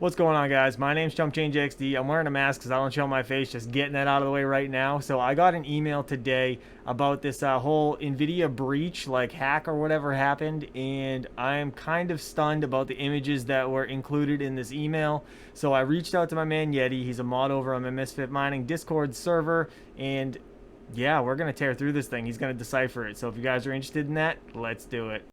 What's going on, guys? My name's ChumpChangeXD. I'm wearing a mask because I don't show my face, just getting that out of the way right now. So I got an email today about this whole Nvidia breach, like hack or whatever happened, and I'm kind of stunned about the images that were included in this email. So I reached out to my man Yeti. He's a mod over on my Misfit Mining Discord server, and yeah, we're going to tear through this thing. He's going to decipher it. So if you guys are interested in that, let's do it.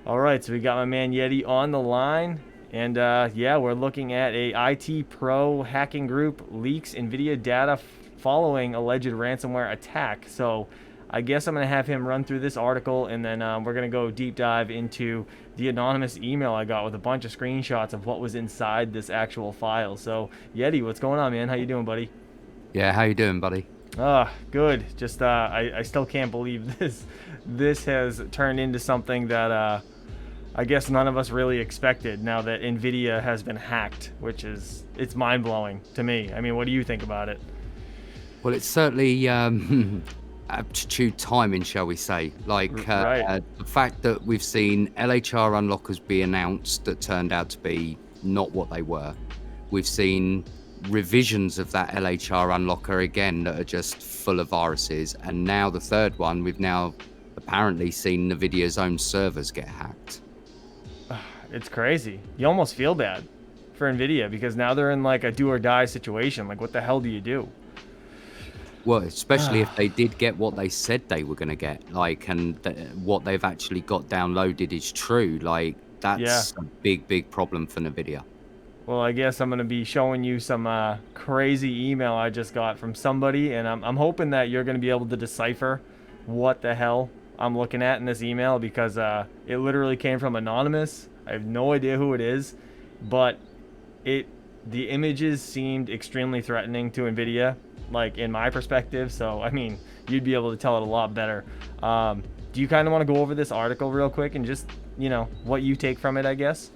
All right, so we got my man Yeti on the line, and yeah, we're looking at a ITPro hacking group leaks Nvidia data following alleged ransomware attack. So I guess I'm gonna have him run through this article, and then we're gonna go deep dive into the anonymous email I got with a bunch of screenshots of what was inside this actual file. So Yeti, what's going on, man? How you doing, buddy? Yeah, how you doing, buddy? Good. Just I still can't believe this has turned into something that I guess none of us really expected now that Nvidia has been hacked, which is, it's mind-blowing to me. I mean, what do you think about it? Well, it's certainly aptitude timing, shall we say. Like Right. the fact that we've seen LHR unlockers be announced that turned out to be not what they were. We've seen revisions of that LHR unlocker again that are just full of viruses. And now the third one, we've now apparently seen Nvidia's own servers get hacked. It's crazy. You almost feel bad for Nvidia because now they're in like a do or die situation. Like, what the hell do you do? Well, especially if they did get what they said they were going to get, like, and what they've actually got downloaded is true. Like, that's a big problem for Nvidia. Well, I guess I'm going to be showing you some crazy email I just got from somebody, and I'm hoping that you're going to be able to decipher what the hell I'm looking at in this email because it literally came from anonymous. I have no idea who it is, but the images seemed extremely threatening to Nvidia, like in my perspective. So, I mean, you'd be able to tell it a lot better. Do you kind of want to go over this article real quick and just, what you take from it, I guess?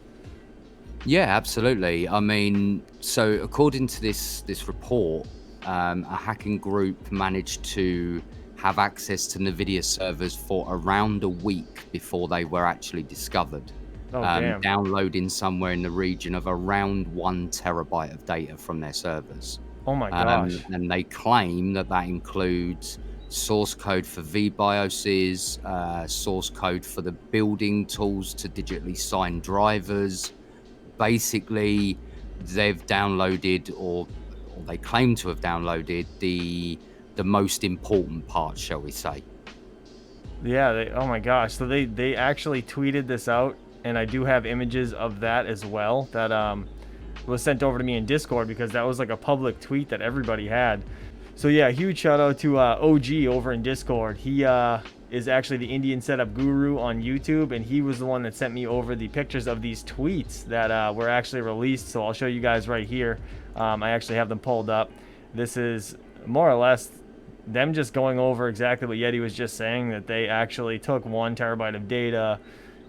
Yeah, absolutely. I mean, so according to this report, a hacking group managed to have access to Nvidia servers for around a week before they were actually discovered. Oh, damn. Downloading somewhere in the region of around 1 terabyte of data from their servers. Oh my gosh. And they claim that includes source code for VBioses, source code for the building tools to digitally sign drivers. Basically, they've downloaded, or they claim to have downloaded, the most important part, shall we say. Yeah, oh my gosh. So they actually tweeted this out, and I do have images of that as well that was sent over to me in Discord because that was like a public tweet that everybody had. So yeah, huge shout out to OG over in Discord. He is actually the Indian setup guru on YouTube, and he was the one that sent me over the pictures of these tweets that were actually released. So I'll show you guys right here. I actually have them pulled up. This is more or less them just going over exactly what Yeti was just saying, that they actually took 1 terabyte of data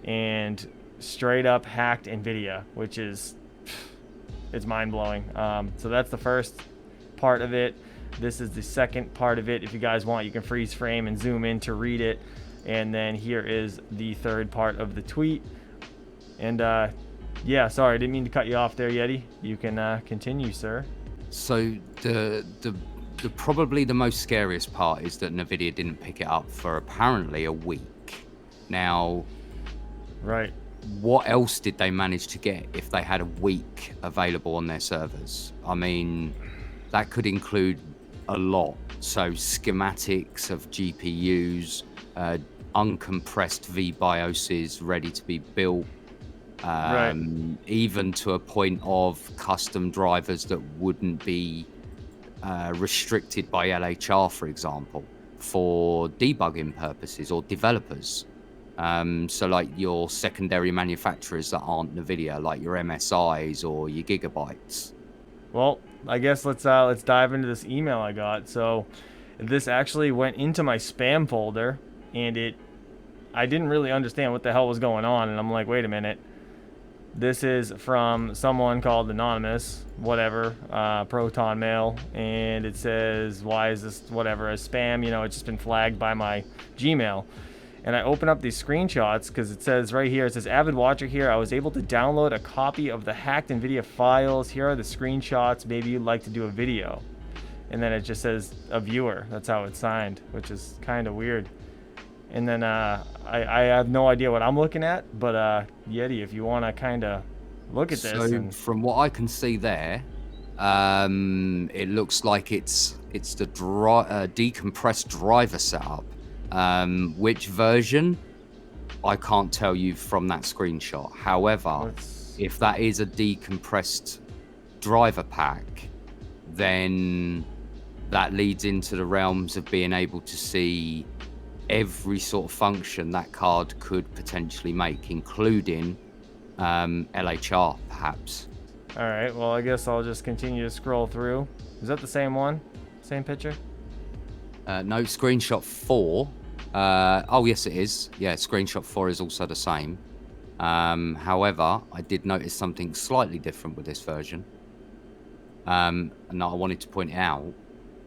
and straight up hacked Nvidia, which is, it's mind-blowing. So that's the first part of it. This is the second part of it. If you guys want, you can freeze frame and zoom in to read it. And then here is the third part of the tweet. And yeah, sorry, I didn't mean to cut you off there, Yeti. You can continue, sir. So the probably the most scariest part is that Nvidia didn't pick it up for apparently a week. Now, right. What else did they manage to get if they had a week available on their servers? I mean, that could include a lot. So schematics of GPUs, uncompressed VBioses ready to be built, Right. even to a point of custom drivers that wouldn't be restricted by LHR, for example, for debugging purposes or developers. So like your secondary manufacturers that aren't Nvidia, like your MSIs or your Gigabytes. Well, I guess let's dive into this email I got. So this actually went into my spam folder, and I didn't really understand what the hell was going on, and I'm like, wait a minute. This is from someone called Anonymous, whatever, Proton Mail, and it says, why is this, whatever, a spam? You know, it's just been flagged by my Gmail. And I open up these screenshots because it says right here, it says, avid watcher here, I was able to download a copy of the hacked Nvidia files. Here are the screenshots. Maybe you'd like to do a video. And then it just says a viewer. That's how it's signed, which is kind of weird. And then I have no idea what I'm looking at, but Yeti, if you want to kind of look at this. So from what I can see there, it looks like it's the decompressed driver setup. Which version, I can't tell you from that screenshot. However, if that is a decompressed driver pack, then that leads into the realms of being able to see every sort of function that card could potentially make, including LHR, perhaps. All right, well, I guess I'll just continue to scroll through. Is that the same one? Same picture? No, screenshot 4. Oh, yes, it is. Yeah, screenshot 4 is also the same. However, I did notice something slightly different with this version. And that I wanted to point out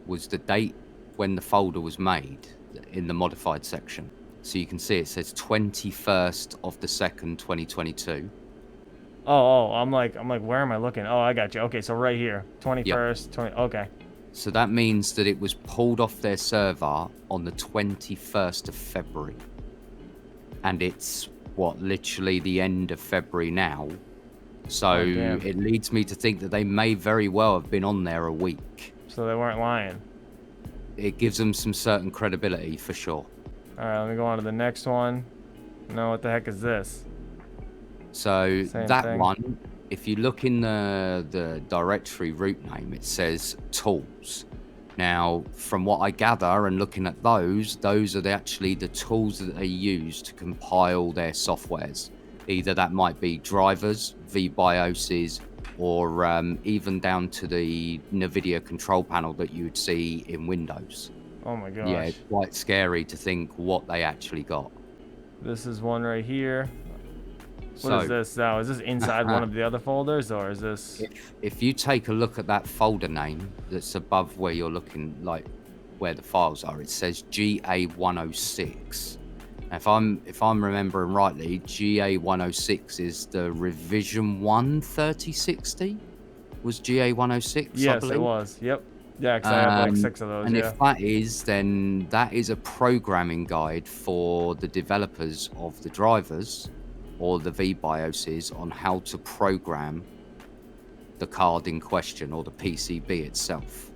was the date when the folder was made in the modified section. So you can see it says 21st of the 2nd, 2022. Oh, I'm like, where am I looking? Oh, I got you. Okay, so right here, 21st, 20. Okay. So that means that it was pulled off their server on the 21st of February. And it's, what, literally the end of February now. So it leads me to think that they may very well have been on there a week. So they weren't lying. It gives them some certain credibility for sure. All right, let me go on to the next one. No, what the heck is this? So Same that thing. one, if you look in the directory root name, it says tools. Now, from what I gather and looking at those are actually the tools that they use to compile their softwares. Either that might be drivers, VBioses, or even down to the Nvidia control panel that you would see in Windows. Oh my gosh. Yeah, it's quite scary to think what they actually got. This is one right here. What is So, this now? Is this inside one of the other folders, or is this? if you take a look at that folder name that's above where you're looking, like where the files are, it says GA106. If I'm remembering rightly, GA106 is the revision 1 3060. Was GA106? Yes, it was. Yep. Yeah, because I have like 6 of those. And yeah. if that is, then that is a programming guide for the developers of the drivers or the VBioses on how to program the card in question or the PCB itself.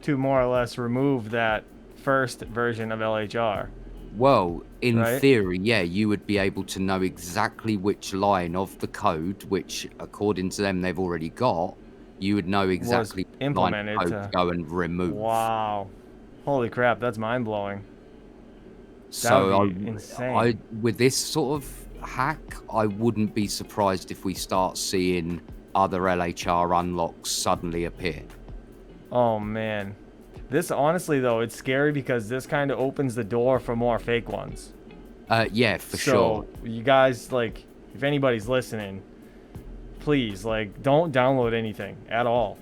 To more or less remove that first version of LHR. Well, in Right? theory, yeah, you would be able to know exactly which line of the code, which according to them they've already got, you would know exactly which implemented line of code to go and remove. Wow. Holy crap, that's mind blowing. So insane. with this sort of hack, I wouldn't be surprised if we start seeing other LHR unlocks suddenly appear. Oh man. This honestly though, it's scary because this kind of opens the door for more fake ones. Yeah, for sure. So you guys, like, if anybody's listening, please, like, don't download anything at all,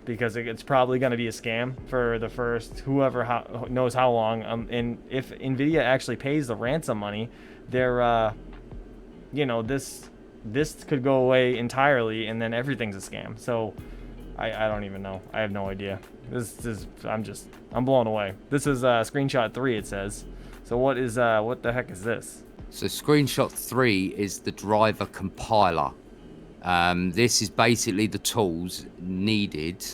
because it's probably going to be a scam for the first whoever knows how long. And if Nvidia actually pays the ransom money, they're, this could go away entirely, and then everything's a scam. So I don't even know. I have no idea. I'm blown away. This is screenshot 3. It says. So what the heck is this? So screenshot 3 is the driver compiler. This is basically the tools needed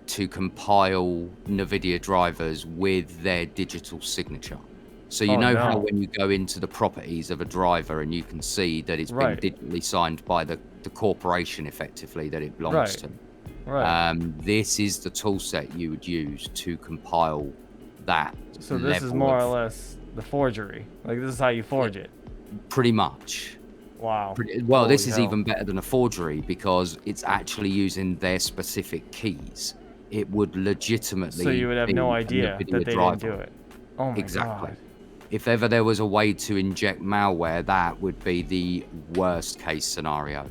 to compile Nvidia drivers with their digital signature. So you know how when you go into the properties of a driver and you can see that it's been digitally signed by the corporation effectively that it belongs to. Right. This is the tool set you would use to compile that. So this is more or less the forgery. Like, this is how you forge it. Pretty much. Wow. Well, this is even better than a forgery because it's actually using their specific keys. It would legitimately. So you would have no idea that they didn't do it. Oh my God. if ever there was a way to inject malware, that would be the worst case scenario.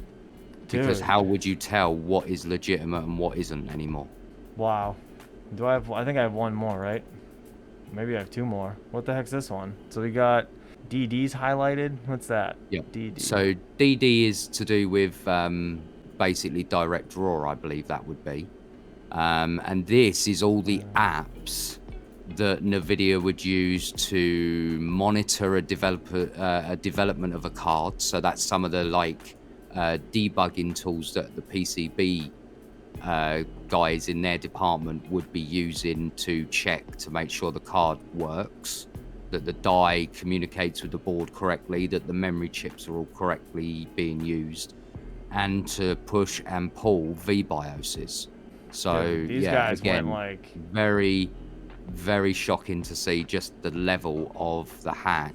Because Dude. how would you tell what is legitimate and what isn't anymore? Wow. Do I have? I think I have one more, right? Maybe I have two more. What the heck's this one? So we got DD's highlighted. What's that? Yeah. DD. So DD is to do with basically direct draw, I believe that would be. And this is all the apps that Nvidia would use to monitor a development of a card. So that's some of the like debugging tools that the PCB guys in their department would be using to check to make sure the card works, that the die communicates with the board correctly, that the memory chips are all correctly being used, and to push and pull VBioses. So these yeah, guys again, went like very, very shocking to see just the level of the hack.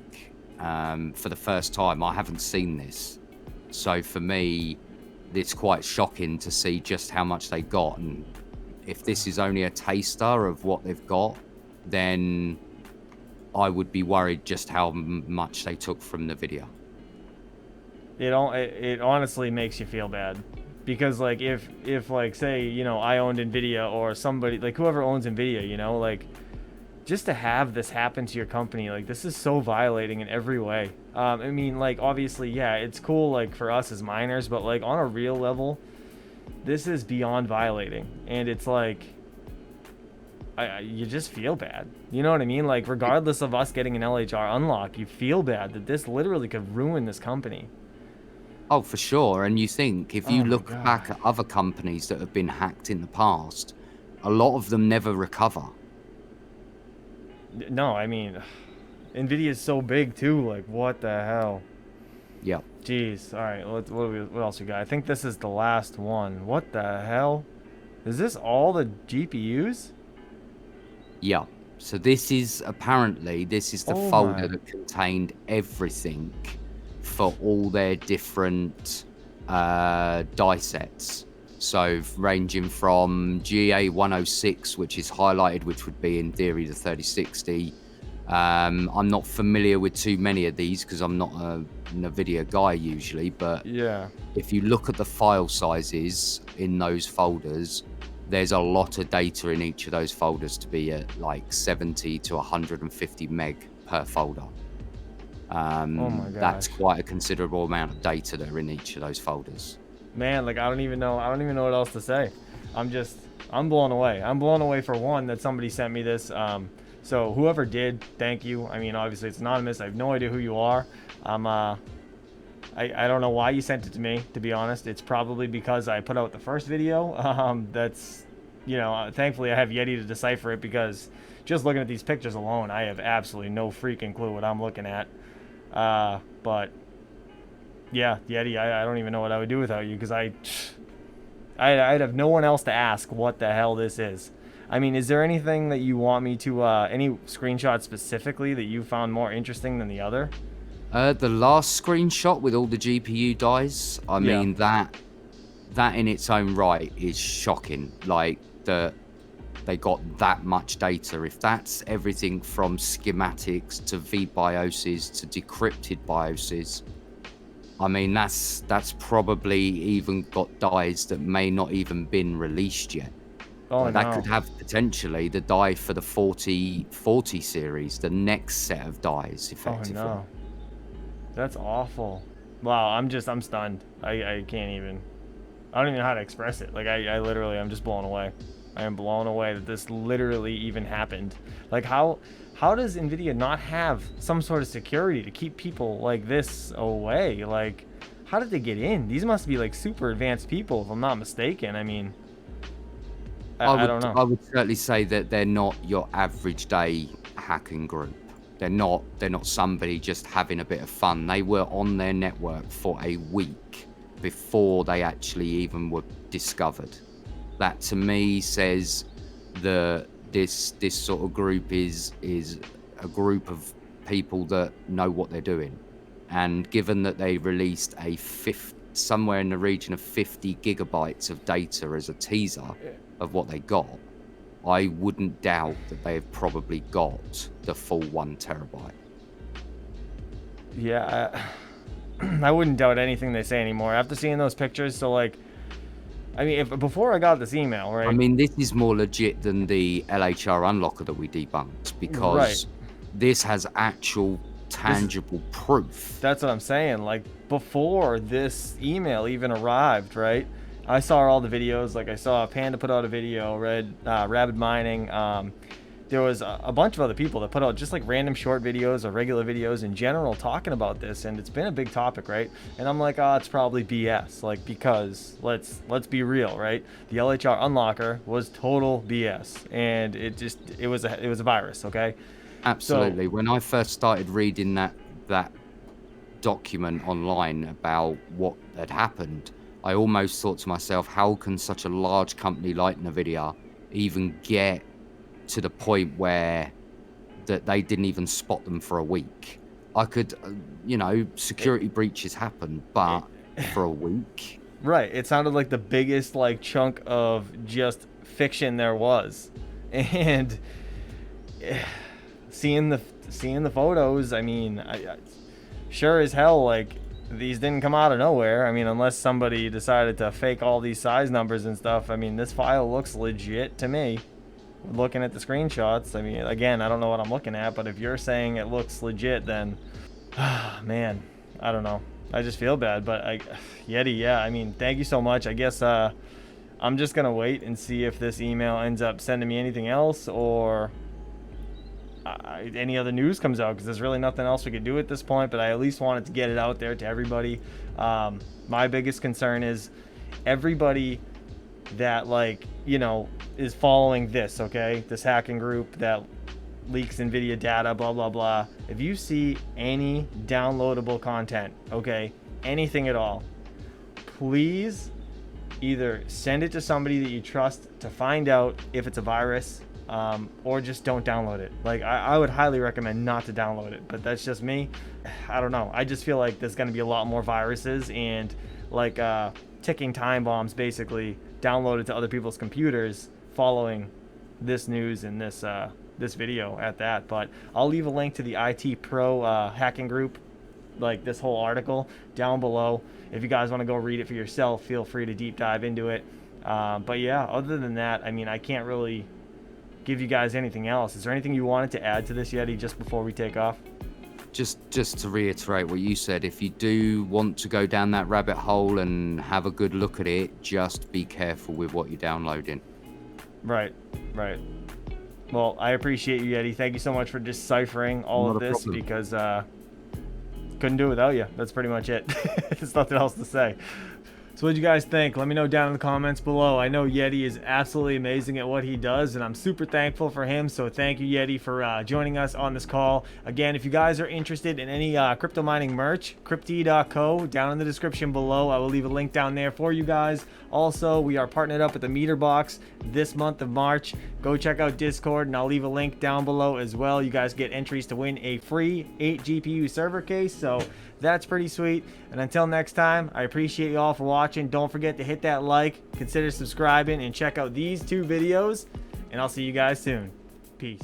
For the first time, I haven't seen this. So for me, it's quite shocking to see just how much they got. And if this is only a taster of what they've got, then I would be worried just how much they took from the video. it honestly makes you feel bad. Because like if like say, you know, I owned Nvidia or somebody like whoever owns Nvidia, you know, like just to have this happen to your company, like this is so violating in every way. I mean, like obviously, yeah, it's cool like for us as miners, but like on a real level, this is beyond violating, and it's like you just feel bad. You know what I mean? Like regardless of us getting an LHR unlock, you feel bad that this literally could ruin this company. Oh, for sure. And you think if you Oh my look God. back at other companies that have been hacked in the past, a lot of them never recover. No, I mean, Nvidia is so big too. Like, what the hell? Yeah. Jeez. All right. What else we got? I think this is the last one. What the hell? Is this all the GPUs? Yeah. So this is apparently the Oh folder my. that contained everything for all their different die sets. So ranging from GA106, which is highlighted, which would be in theory the 3060. I'm not familiar with too many of these because I'm not a Nvidia guy usually, but Yeah. if you look at the file sizes in those folders, there's a lot of data in each of those folders to be at like 70 to 150 meg per folder. Oh my That's gosh. quite a considerable amount of data that are in each of those folders. Man, like I don't even know what else to say. I'm blown away. I'm blown away for one that somebody sent me this. So whoever did, thank you. I mean, obviously it's anonymous. I have no idea who you are. I don't know why you sent it to me, to be honest. It's probably because I put out the first video. That's, you know, thankfully I have Yeti to decipher it, because just looking at these pictures alone, I have absolutely no freaking clue what I'm looking at. But yeah, Yeti, I don't even know what I would do without you, because I'd have no one else to ask what the hell this is. I mean, is there anything that you want me to, any screenshots specifically that you found more interesting than the other? The last screenshot with all the GPU dies, I Yeah. mean, that in its own right is shocking. Like, they got that much data. If that's everything from schematics to VBioses to decrypted BIOSes, I mean, that's probably even got dies that may not even been released yet. Oh, Like, no. that could have potentially the die for the 4040 series, the next set of dies, effectively. Oh, no. That's awful. Wow, I'm stunned. I can't even, I don't even know how to express it. Like, I literally, I'm just blown away. I am blown away that this literally even happened. Like, how does Nvidia not have some sort of security to keep people like this away? Like, how did they get in? These must be like super advanced people, if I'm not mistaken. I mean, I don't know. I would certainly say that they're not your average day hacking group. They're not somebody just having a bit of fun. They were on their network for a week before they actually even were discovered. That to me says that this sort of group is a group of people that know what they're doing. And given that they released somewhere in the region of 50 gigabytes of data as a teaser of what they got, I wouldn't doubt that they've probably got the full 1 terabyte. Yeah, I wouldn't doubt anything they say anymore after seeing those pictures. So like, I mean, if before I got this email, I right? mean, this is more legit than the LHR unlocker that we debunked Right. because this has actual tangible proof. That's what I'm saying. Like before this email even arrived, right? I saw all the videos. Like I saw Panda put out a video, Rabid Mining. There was a bunch of other people that put out just like random short videos or regular videos in general talking about this, and it's been a big topic, right? And I'm like, oh, it's probably BS, like because let's be real, right? The LHR unlocker was total BS, and it was a virus, okay? So Absolutely. When I first started reading that document online about what had happened, I almost thought to myself, how can such a large company like Nvidia even get to the point where that they didn't even spot them for a week? I could, security breaches happen, but for a week? right, it sounded like the biggest like chunk of just fiction there was, and seeing the photos, I mean, I sure as hell like these didn't come out of nowhere. I mean, unless somebody decided to fake all these size numbers and stuff. I mean, this file looks legit to me. Looking at the screenshots, I mean, again, I don't know what I'm looking at, but if you're saying it looks legit, then man, I don't know. I just feel bad, but Yeti, yeah, I mean, thank you so much. I guess I'm just gonna wait and see if this email ends up sending me anything else, or any other news comes out, because there's really nothing else we could do at this point. But I at least wanted to get it out there to everybody. My biggest concern is everybody that is following this, okay, this hacking group that leaks Nvidia data, blah blah blah. If you see any downloadable content, okay, anything at all, please either send it to somebody that you trust to find out if it's a virus, or just don't download it. Like I would highly recommend not to download it, but that's just me. I don't know, I just feel like there's going to be a lot more viruses and like ticking time bombs basically downloaded to other people's computers following this news and this video at that. But I'll leave a link to the ITPro hacking group, like this whole article, down below. If you guys want to go read it for yourself, feel free to deep dive into it. But yeah, other than that, I mean, I can't really give you guys anything else. Is there anything you wanted to add to this, Yeti, just before we take off? Just to reiterate what you said, if you do want to go down that rabbit hole and have a good look at it, just be careful with what you're downloading. Right. Well, I appreciate you, Yeti. Thank you so much for deciphering all Not of a this, problem. because couldn't do it without you. That's pretty much it. There's nothing else to say. So what do you guys think? Let me know down in the comments below. I know Yeti is absolutely amazing at what he does, and I'm super thankful for him. So thank you, Yeti, for joining us on this call. Again, if you guys are interested in any crypto mining merch, crypty.co, down in the description below. I will leave a link down there for you guys. Also, we are partnered up with the Meter Box this month of March. Go check out Discord, and I'll leave a link down below as well. You guys get entries to win a free 8 GPU server case, so that's pretty sweet. And until next time, I appreciate you all for watching. Don't forget to hit that like, consider subscribing, and check out these 2 videos. And I'll see you guys soon. Peace.